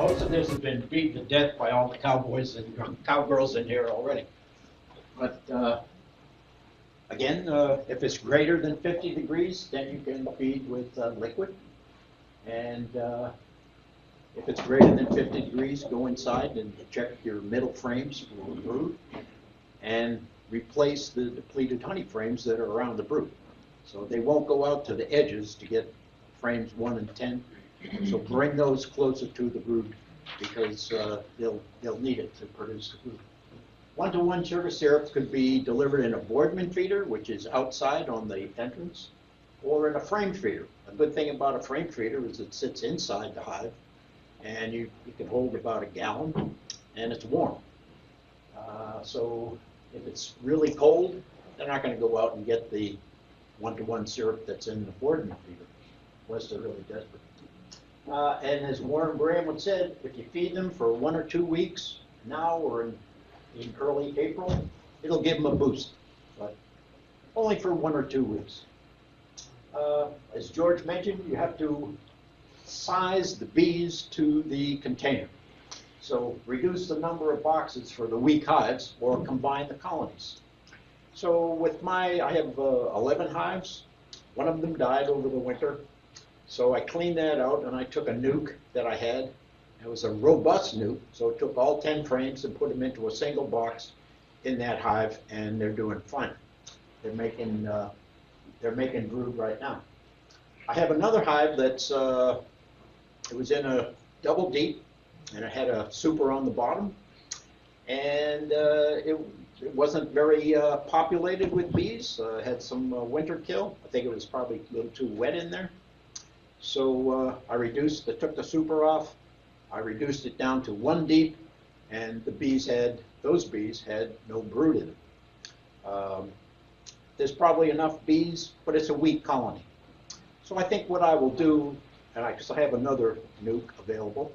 most of this has been beaten to death by all the cowboys and cowgirls in here already. But again, if it's greater than 50 degrees, then you can feed with liquid. And if it's greater than 50 degrees, go inside and check your middle frames for brood and replace the depleted honey frames that are around the brood. So they won't go out to the edges to get frames 1 and 10. So bring those closer to the brood because they'll need it to produce the brood. 1-to-1 sugar syrup could be delivered in a Boardman feeder, which is outside on the entrance, or in a frame feeder. A good thing about a frame feeder is it sits inside the hive, and you can hold about a gallon, and it's warm. So if it's really cold, they're not going to go out and get the 1-to-1 syrup that's in the Boardman feeder, unless they're really desperate. And as Warren Graham would said, if you feed them for 1 or 2 weeks, now or in early April, it'll give them a boost, but only for 1 or 2 weeks. As George mentioned, you have to size the bees to the container. So reduce the number of boxes for the weak hives or combine the colonies. So with I have 11 hives. One of them died over the winter. So I cleaned that out and I took a nuke that I had. It was a robust nuke, so it took all 10 frames and put them into a single box in that hive, and they're doing fine. They're making brood right now. I have another hive that's it was in a double deep, and it had a super on the bottom, and it wasn't very populated with bees. It had some winter kill. I think it was probably a little too wet in there. So I took the super off. I reduced it down to 1 deep, and those bees had no brood in them. There's probably enough bees, but it's a weak colony. So I think what I will do, because I have another nuke available,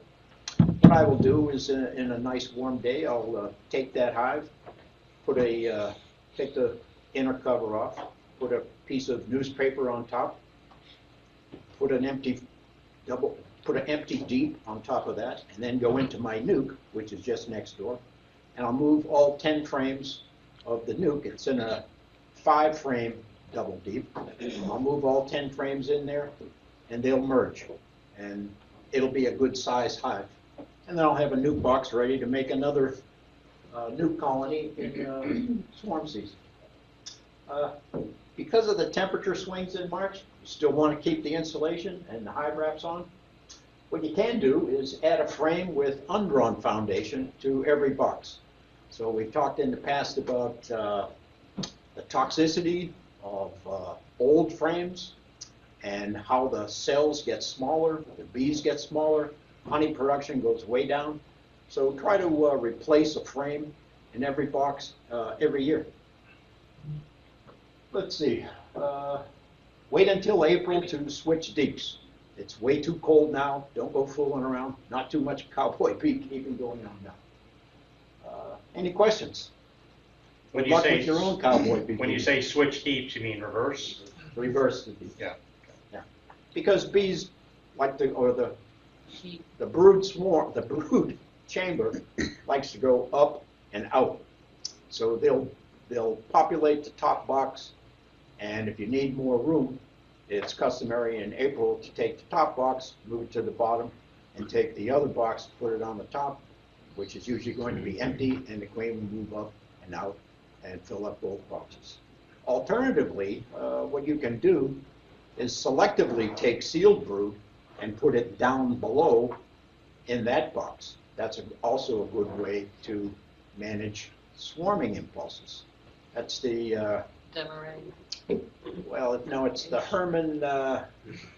what I will do is in a nice warm day, I'll take that hive, take the inner cover off, put a piece of newspaper on top, put an empty deep on top of that, and then go into my nuke, which is just next door, and I'll move all 10 frames of the nuke. It's in a 5-frame double deep. I'll move all 10 frames in there, and they'll merge, and it'll be a good size hive. And then I'll have a nuke box ready to make another nuke colony in swarm season. Because of the temperature swings in March, you still want to keep the insulation and the hive wraps on. What you can do is add a frame with undrawn foundation to every box. So we've talked in the past about the toxicity of old frames and how the cells get smaller, the bees get smaller, honey production goes way down. So try to replace a frame in every box every year. Let's see. Wait until April to switch deeps. It's way too cold now. Don't go fooling around. Not too much cowboy beekeeping going on now. Any questions? When Good you luck say with your own cowboy beekeeping. When you say switch deeps, you mean reverse? Reverse the deep. Yeah. Yeah. Because bees like the brood chamber likes to go up and out. So they'll populate the top box, and if you need more room, it's customary in April to take the top box, move it to the bottom, and take the other box, put it on the top, which is usually going to be empty, and the queen will move up and out and fill up both boxes. Alternatively, what you can do is selectively take sealed brood and put it down below in that box. That's also a good way to manage swarming impulses. That's the well, no, it's the Herman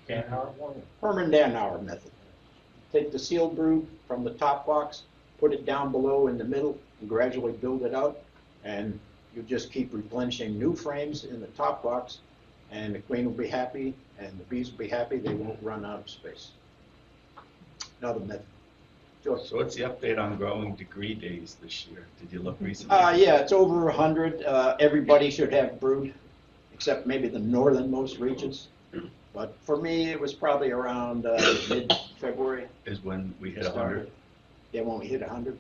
Dannauer method. Take the sealed brood from the top box, put it down below in the middle, and gradually build it out, and you just keep replenishing new frames in the top box, and the queen will be happy, and the bees will be happy. They won't run out of space. Another method. George. So what's the update on growing degree days this year? Did you look recently? Yeah, it's over 100. Everybody should have brood, except maybe the northernmost regions. But for me, it was probably around mid-February. Is when we hit 100? they won't hit 100.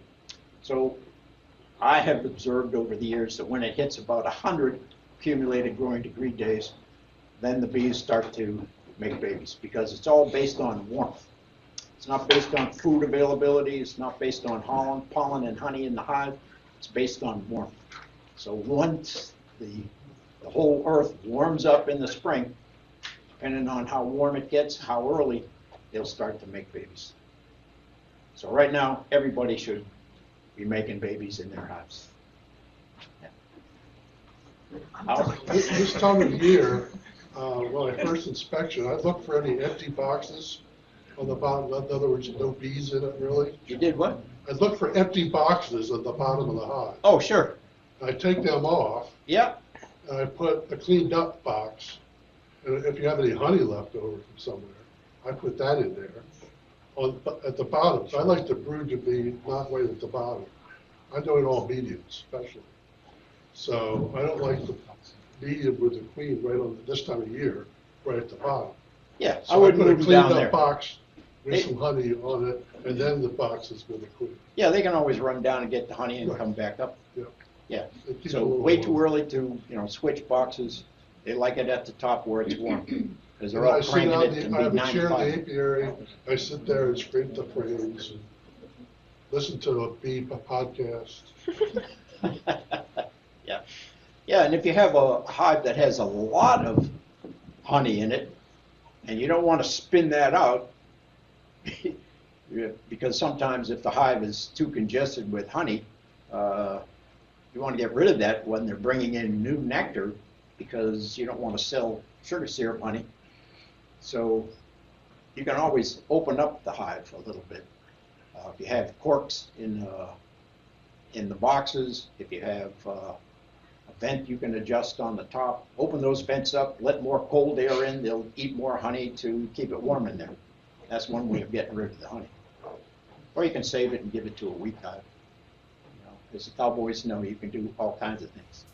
So I have observed over the years that when it hits about 100 accumulated growing degree days, then the bees start to make babies, because it's all based on warmth. It's not based on food availability. It's not based on pollen and honey in the hive. It's based on warmth. So once the whole earth warms up in the spring, depending on how warm it gets, how early, they'll start to make babies. So right now, everybody should be making babies in their hives. Yeah. This time of year, when I first inspection, I look for any empty boxes on the bottom. In other words, no bees in it, really. You did what? I look for empty boxes at the bottom of the hive. Oh, sure. I take them off, Yep. and I put a cleaned up box. And if you have any honey left over from somewhere, I put that in there. At the bottom, I like the brood to be not right at the bottom. I do it all medium, especially. So I don't like the medium with the queen right on this time of year, right at the bottom. Yeah, So I would put a move them cleaned down up there. box with some honey on it, and then the boxes with the queen. Yeah, they can always run down and get the honey and Right. come back up. Yeah. Yeah. It keeps So a little way too warm. early to, switch boxes. They like it at the top where it's warm, because they're And I all sit cranking out, it to I be have a chair in the 95. apiary. I sit there and scrape the frames and listen to a bee podcast. Yeah. Yeah, and if you have a hive that has a lot of honey in it, and you don't want to spin that out, because sometimes if the hive is too congested with honey, you want to get rid of that when they're bringing in new nectar, because you don't want to sell sugar syrup honey. So you can always open up the hive a little bit. If you have corks in the boxes, if you have a vent you can adjust on the top, open those vents up, let more cold air in, they'll eat more honey to keep it warm in there. That's one way of getting rid of the honey. Or you can save it and give it to a weak hive. As the cowboys know, you can do all kinds of things.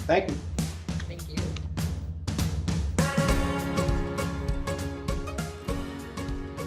Thank you. Thank you.